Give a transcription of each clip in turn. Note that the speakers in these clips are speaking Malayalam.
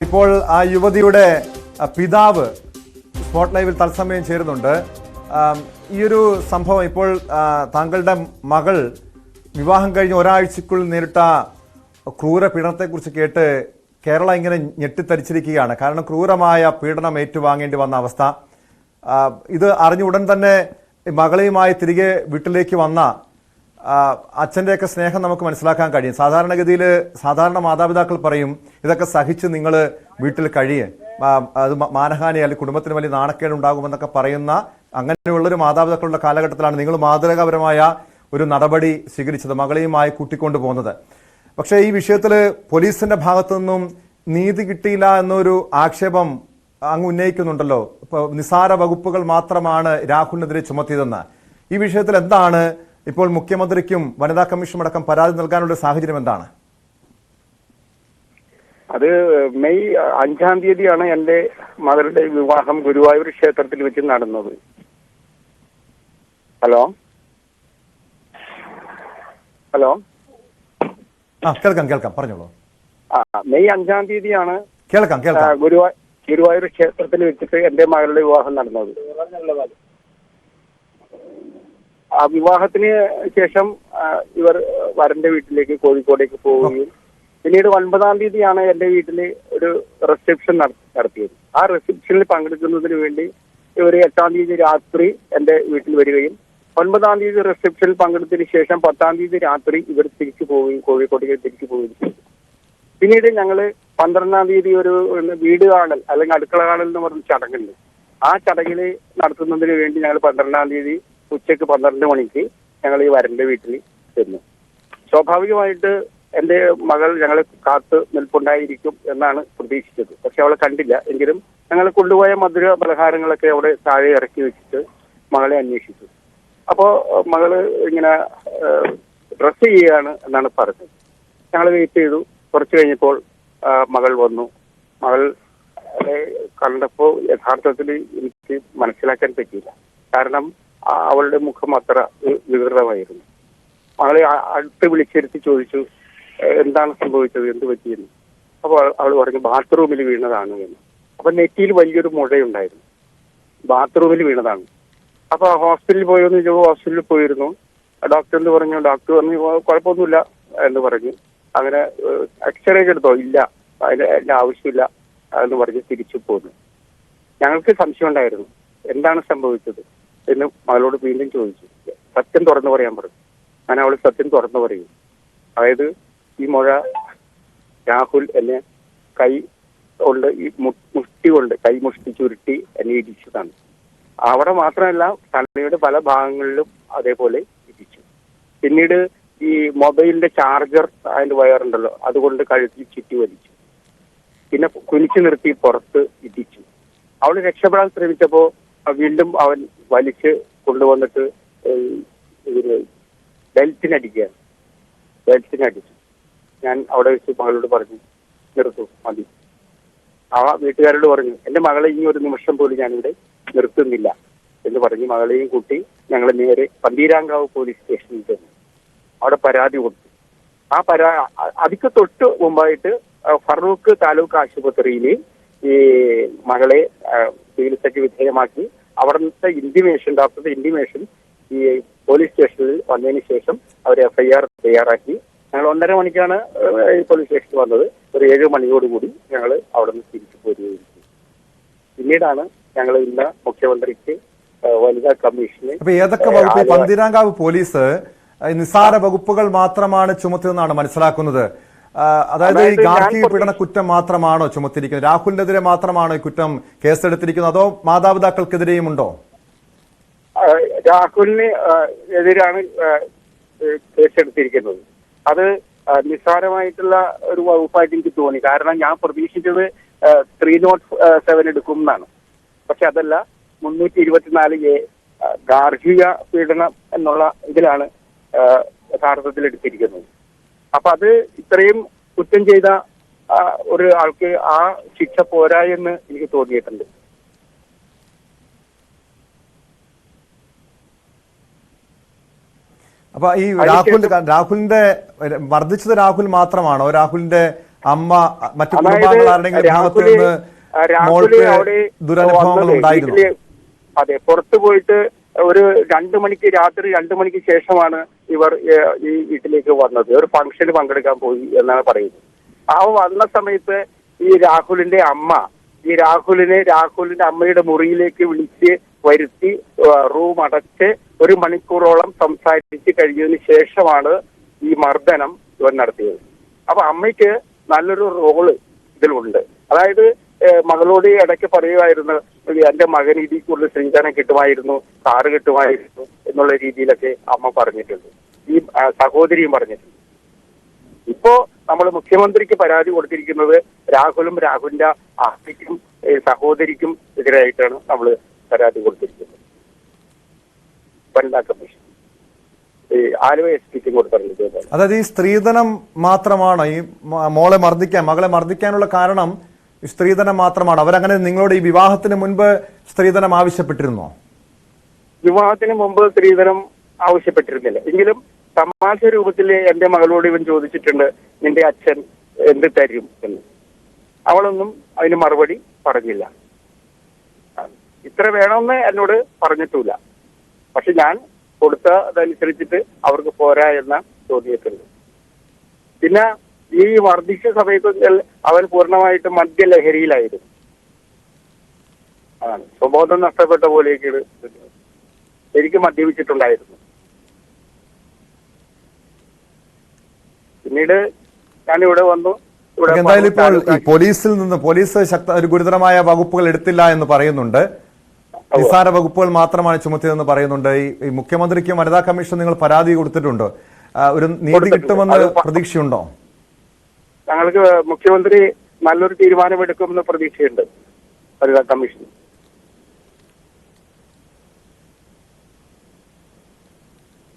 ഇപ്പോൾ ആ യുവതിയുടെ പിതാവ് സ്പോട്ട് ലൈവിൽ തത്സമയം ചേരുന്നുണ്ട്. ഈ ഒരു സംഭവം ഇപ്പോൾ താങ്കളുടെ മകൾ വിവാഹം കഴിഞ്ഞ് ഒരാഴ്ചക്കുള്ളിൽ നേരിട്ട ക്രൂര പീഡനത്തെക്കുറിച്ച് കേട്ട് കേരളം ഇങ്ങനെ ഞെട്ടിത്തരിച്ചിരിക്കുകയാണ്. കാരണം ക്രൂരമായ പീഡനം ഏറ്റുവാങ്ങേണ്ടി വന്ന അവസ്ഥ. ഇത് അറിഞ്ഞ ഉടൻ തന്നെ മകളെയുമായി തിരികെ വീട്ടിലേക്ക് വന്ന അച്ഛൻ്റെയൊക്കെ സ്നേഹം നമുക്ക് മനസ്സിലാക്കാൻ കഴിയും. സാധാരണഗതിയിൽ സാധാരണ മാതാപിതാക്കൾ പറയും ഇതൊക്കെ സഹിച്ച് നിങ്ങൾ വീട്ടിൽ കഴിയേ, അത് മാനഹാനി അല്ലെങ്കിൽ കുടുംബത്തിന് വലിയ നാണക്കേട് ഉണ്ടാകുമെന്നൊക്കെ പറയുന്ന അങ്ങനെയുള്ളൊരു മാതാപിതാക്കളുടെ കാലഘട്ടത്തിലാണ് നിങ്ങൾ മാതൃകാപരമായ ഒരു നടപടി സ്വീകരിച്ചത്, മകളെയുമായി കൂട്ടിക്കൊണ്ടു പോകുന്നത്. പക്ഷേ ഈ വിഷയത്തിൽ പോലീസിന്റെ ഭാഗത്തു നിന്നും നീതി കിട്ടിയില്ല എന്നൊരു ആക്ഷേപം അങ്ങ് ഉന്നയിക്കുന്നുണ്ടല്ലോ. ഇപ്പോൾ നിസാര വകുപ്പുകൾ മാത്രമാണ് രാഹുലിനെതിരെ ചുമത്തിയതെന്ന്. ഈ വിഷയത്തിൽ എന്താണ് ഇപ്പോൾ മുഖ്യമന്ത്രിക്കും വനിതാ കമ്മീഷനും അടക്കം പരാതി നൽകാനുള്ള സാഹചര്യം എന്താണ്? അത് മെയ് 5-ാം തീയതിയാണ് എന്റെ മകളുടെ വിവാഹം ഗുരുവായൂർ ക്ഷേത്രത്തിൽ വെച്ച് നടന്നത്. ഹലോ ഹലോ കേൾക്കാം പറഞ്ഞോളൂ. മെയ് 5-ാം തീയതിയാണ് കേൾക്കാം ഗുരുവായൂർ ക്ഷേത്രത്തിൽ വെച്ചിട്ട് എന്റെ മകളുടെ വിവാഹം നടന്നത്. ആ വിവാഹത്തിന് ശേഷം ഇവർ വരന്റെ വീട്ടിലേക്ക് കോഴിക്കോടേക്ക് പോവുകയും പിന്നീട് 9-ാം തീയതിയാണ് എന്റെ വീട്ടിൽ ഒരു റിസപ്ഷൻ നടത്തിയത്. ആ റിസപ്ഷനിൽ പങ്കെടുക്കുന്നതിന് വേണ്ടി ഇവർ 8-ാം തീയതി രാത്രി എന്റെ വീട്ടിൽ വരികയും 9-ാം തീയതി റിസപ്ഷനിൽ പങ്കെടുത്തതിന് ശേഷം 10-ാം തീയതി രാത്രി ഇവർ തിരിച്ചു പോവുകയും കോഴിക്കോട്ടേക്ക് തിരിച്ചു പോവുകയും ചെയ്തു. പിന്നീട് ഞങ്ങള് 12-ാം തീയതി ഒരു വീട് കാണൽ അല്ലെങ്കിൽ അടുക്കള കാണൽ എന്ന് പറഞ്ഞ ചടങ്ങുണ്ട്. ആ ചടങ്ങിൽ നടത്തുന്നതിന് വേണ്ടി ഞങ്ങൾ 12-ാം തീയതി ഉച്ചയ്ക്ക് 12 മണിക്ക് ഞങ്ങൾ ഈ വരന്റെ വീട്ടിൽ ചെന്നു. സ്വാഭാവികമായിട്ട് എന്റെ മകൾ ഞങ്ങളെ കാത്ത് നിൽപ്പുണ്ടായിരിക്കും എന്നാണ് പ്രതീക്ഷിച്ചത്. പക്ഷെ അവളെ കണ്ടില്ല. എങ്കിലും ഞങ്ങൾ കൊണ്ടുപോയ മധുര പലഹാരങ്ങളൊക്കെ അവിടെ താഴെ ഇറക്കി വെച്ചിട്ട് മകളെ അന്വേഷിച്ചു. അപ്പോ മകള് ഇങ്ങനെ ഡ്രസ് ചെയ്യുകയാണ് എന്നാണ് പറഞ്ഞത്. ഞങ്ങൾ വെയിറ്റ് ചെയ്തു. കുറച്ച് കഴിഞ്ഞപ്പോൾ മകൾ വന്നു. മകൾ കണ്ടപ്പോൾ യഥാർത്ഥത്തിൽ എനിക്ക് മനസ്സിലാക്കാൻ പറ്റിയില്ല. കാരണം അവളുടെ മുഖം അത്ര വികൃതമായിരുന്നു. മകളെ അടുത്ത് വിളിച്ചിരുത്തി ചോദിച്ചു എന്താണ് സംഭവിച്ചത്, എന്ത് പറ്റിയെന്ന്. അപ്പോൾ അവൾ പറഞ്ഞു ബാത്റൂമിൽ വീണതാണ് എന്ന്. അപ്പൊ നെറ്റിയിൽ വലിയൊരു മുഴയുണ്ടായിരുന്നു. ബാത്റൂമിൽ വീണതാണ്. അപ്പൊ ഹോസ്പിറ്റലിൽ പോയെന്ന് ചോദിച്ചു. ഹോസ്പിറ്റലിൽ പോയിരുന്നു. ഡോക്ടർ പറഞ്ഞു കുഴപ്പമൊന്നുമില്ല എന്ന് പറഞ്ഞു. അങ്ങനെ എക്സ്റേ എടുത്തോ? ഇല്ല, അതിന്റെ ആവശ്യമില്ല എന്ന് പറഞ്ഞ് തിരിച്ചു പോന്നു. ഞങ്ങൾക്ക് സംശയം ഉണ്ടായിരുന്നു എന്താണ് സംഭവിച്ചത് എന്ന് മകളോട് വീണ്ടും ചോദിച്ചു. സത്യം തുറന്നു പറയാൻ പറഞ്ഞു. ഞാൻ അവൾ സത്യം തുറന്നു പറയും. അതായത് ഈ മുഴ രാഹുൽ എന്നെ കൈ കൊണ്ട് ഈ മുഷ്ടി കൊണ്ട് കൈ മുഷ്ടി ചുരുട്ടി എന്നെ ഇടിച്ചതാണ്. അവിടെ മാത്രമല്ല തലയുടെ പല ഭാഗങ്ങളിലും അതേപോലെ ഇടിച്ചു. പിന്നീട് ഈ മൊബൈലിന്റെ ചാർജർ അതിന്റെ വയറുണ്ടല്ലോ അതുകൊണ്ട് കഴുത്തിൽ ചുറ്റി വലിച്ചു. പിന്നെ കുനിച്ചു നിർത്തി പുറത്ത് ഇടിച്ചു. അവൾ രക്ഷപ്പെടാൻ ശ്രമിച്ചപ്പോ വീണ്ടും അവൻ വലിച്ച് കൊണ്ടുവന്നിട്ട് ബെൽറ്റിനടിക്കുകയാണ്. ബെൽറ്റിനടിച്ചു. ഞാൻ അവിടെ വെച്ച് മകളോട് പറഞ്ഞു നിർത്തു, മതി. ആ വീട്ടുകാരോട് പറഞ്ഞു എന്റെ മകളെ ഇനി ഒരു നിമിഷം പോലും ഞാനിവിടെ നിർത്തുന്നില്ല എന്ന് പറഞ്ഞ് മകളെയും കൂട്ടി ഞങ്ങൾ നേരെ പന്തീരാങ്കാവ് പോലീസ് സ്റ്റേഷനിൽ ചെന്നു. അവിടെ പരാതി കൊടുത്തു. ആ അതിക്ക് തൊട്ട് മുമ്പായിട്ട് ഫറൂഖ് താലൂക്ക് ആശുപത്രിയിൽ ഈ മകളെ ചികിത്സയ്ക്ക് വിധേയമാക്കി. അവിടുത്തെ ഡോക്ടറുടെ ഇന്റിമേഷൻ ഈ പോലീസ് സ്റ്റേഷനിൽ വന്നതിന് ശേഷം അവർ FIR തയ്യാറാക്കി. ഞങ്ങൾ 1:30 മണിക്കാണ് പോലീസ് സ്റ്റേഷനിൽ വന്നത്. ഒരു 7 മണിയോടുകൂടി ഞങ്ങൾ അവിടെ നിന്ന് തിരിച്ചു പോരുകയും ചെയ്തു. പിന്നീടാണ് ഞങ്ങൾ ഇന്ന് മുഖ്യമന്ത്രിക്ക് വനിതാ കമ്മീഷന്. അപ്പൊ ഏതൊക്കെ വകുപ്പ്? പന്തീരാങ്കാവ് പോലീസ് നിസ്സാര വകുപ്പുകൾ മാത്രമാണ് ചുമത്തിയതെന്നാണ് മനസ്സിലാക്കുന്നത്. അതായത് ഈ ഗാർഹിക പീഡന കുറ്റം മാത്രമാണോ ചുമത്തിയിരിക്കുന്നത്? രാഹുലിനെതിരെ മാത്രമാണോ ഈ കുറ്റം കേസെടുത്തിരിക്കുന്നത്, അതോ മാതാപിതാക്കൾക്കെതിരെയും ഉണ്ടോ? രാഹുലിന് എതിരാണ് കേസെടുത്തിരിക്കുന്നത്. അത് നിസ്സാരമായിട്ടുള്ള ഒരു വകുപ്പായിട്ട് എനിക്ക് തോന്നി. കാരണം ഞാൻ പ്രതീക്ഷിച്ചത് 307 എടുക്കും എന്നാണ്. പക്ഷെ അതല്ല, 324A ഗാർഹിക പീഡനം എന്നുള്ള ഇതിലാണ് യഥാർത്ഥത്തിൽ എടുത്തിരിക്കുന്നത്. അപ്പൊ അത് ഇത്രയും കുറ്റം ചെയ്ത ഒരു ആൾക്ക് ആ ശിക്ഷ പോരാ എന്ന് എനിക്ക് തോന്നിയിട്ടുണ്ട്. അപ്പൊ ഈ രാഹുലിന്റെ വർദ്ധിച്ചത് രാഹുൽ മാത്രമാണോ? രാഹുലിന്റെ അമ്മ മറ്റു കുടുംബാംഗങ്ങൾ ആരുടെങ്കിലും ഭാഗത്ത് നിന്ന് മോൾക്ക് ദുരനുഭവങ്ങൾ ഉണ്ടായിരുന്നു? അതെ, പുറത്തു പോയിട്ട് ഒരു 2 മണിക്ക്, രാത്രി 2 മണിക്ക് ശേഷമാണ് ഇവർ ഈ വീട്ടിലേക്ക് വന്നത്. ഒരു ഫംഗ്ഷന് പങ്കെടുക്കാൻ പോയി എന്നാണ് പറയുന്നത്. ആ വന്ന സമയത്ത് ഈ രാഹുലിന്റെ അമ്മയുടെ മുറിയിലേക്ക് വിളിച്ച് വരുത്തി റൂം അടച്ച് 1 മണിക്കൂറോളം സംസാരിച്ച് കഴിഞ്ഞതിന് ശേഷമാണ് ഈ മർദ്ദനം ഇവർ നടത്തിയത്. അപ്പൊ അമ്മയ്ക്ക് നല്ലൊരു റോള് ഇതിലുണ്ട്. അതായത് മകളോട് ഇടയ്ക്ക് പറയുമായിരുന്നു, എന്റെ മകൻ ഇതിൽ കൂടുതൽ സ്ത്രീധനം കിട്ടുമായിരുന്നു, കാറ് കിട്ടുമായിരുന്നു എന്നുള്ള രീതിയിലൊക്കെ അമ്മ പറഞ്ഞിട്ടുണ്ട്. ഈ സഹോദരിയും പറഞ്ഞിട്ടുണ്ട്. ഇപ്പോ നമ്മൾ മുഖ്യമന്ത്രിക്ക് പരാതി കൊടുത്തിരിക്കുന്നത് രാഹുലിന്റെ അമ്മയ്ക്കും സഹോദരിക്കും എതിരായിട്ടാണ് നമ്മൾ പരാതി കൊടുത്തിരിക്കുന്നത്. വനിതാ കമ്മീഷൻ ആലുവ SP കൊടുത്തിട്ടുണ്ട്. അതായത് ഈ സ്ത്രീധനം മാത്രമാണ് ഈ മകളെ മർദ്ദിക്കാനുള്ള കാരണം ഈ സ്ത്രീധനം മാത്രമാണ്? അവരങ്ങനെ നിങ്ങളോട് ഈ വിവാഹത്തിന് മുൻപ് സ്ത്രീധനം ആവശ്യപ്പെട്ടിരുന്നോ? വിവാഹത്തിന് മുമ്പ് സ്ത്രീധനം ആവശ്യപ്പെട്ടിരുന്നില്ല. എങ്കിലും തമാശ രൂപത്തിൽ എന്റെ മകളോട് ഇവൻ ചോദിച്ചിട്ടുണ്ട്, നിന്റെ അച്ഛൻ എന്ത് തരും എന്ന്. അവളൊന്നും അതിന് മറുപടി പറഞ്ഞില്ല. ഇത്ര വേണമെന്ന് എന്നോട് പറഞ്ഞിട്ടില്ല. പക്ഷെ ഞാൻ കൊടുത്തതനുസരിച്ചിട്ട് അവർക്ക് പോരാ എന്ന ചോദ്യത്തിലുണ്ട്. പിന്നെ ഈ മർദ്ദിച്ച സമയത്ത് അവൻ പൂർണ്ണമായിട്ടും മദ്യലഹരിയിലായിരുന്നു. അതാണ് സ്വബോധം നഷ്ടപ്പെട്ട പോലെയൊക്കെ ശരിക്കും മദ്യപിച്ചിട്ടുണ്ടായിരുന്നു. പിന്നീട് ഞാൻ ഇവിടെ വന്നു. എന്തായാലും ഇപ്പോൾ ഈ പോലീസിൽ നിന്ന് ഒരു ഗുരുതരമായ വകുപ്പുകൾ എടുത്തില്ല എന്ന് പറയുന്നുണ്ട്. നിസ്സാര വകുപ്പുകൾ മാത്രമാണ് ചുമത്തിയതെന്ന് പറയുന്നുണ്ട്. ഈ മുഖ്യമന്ത്രിക്കും വനിതാ കമ്മീഷൻ നിങ്ങൾ പരാതി കൊടുത്തിട്ടുണ്ട്. ഒരു നീതി കിട്ടുമെന്ന് പ്രതീക്ഷയുണ്ടോ? ഞങ്ങൾക്ക് മുഖ്യമന്ത്രി നല്ലൊരു തീരുമാനമെടുക്കുമെന്ന് പ്രതീക്ഷയുണ്ട് വനിതാ കമ്മീഷൻ.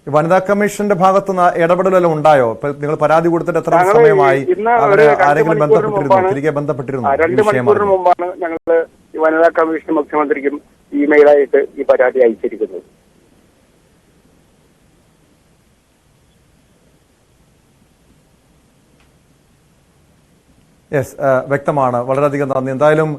വനിതാ കമ്മീഷന്റെ ഭാഗത്തുനിന്ന് ഇടപെടലെല്ലാം ഉണ്ടായോ? നിങ്ങൾ പരാതി കൊടുത്തിട്ട് എത്ര സമയമായി? ആരെങ്കിലും ബന്ധപ്പെട്ടിരുന്നു? തിരികെ ബന്ധപ്പെട്ടിരുന്നു? 2 മണിക്കൂറിന് മുമ്പാണ് ഞങ്ങൾ വനിതാ കമ്മീഷൻ മുഖ്യമന്ത്രിക്കും ഇമെയിലായിട്ട് ഈ പരാതി അയച്ചിരിക്കുന്നത്. യെസ്, വ്യക്തമാണ്. വളരെയധികം നന്ദി. എന്തായാലും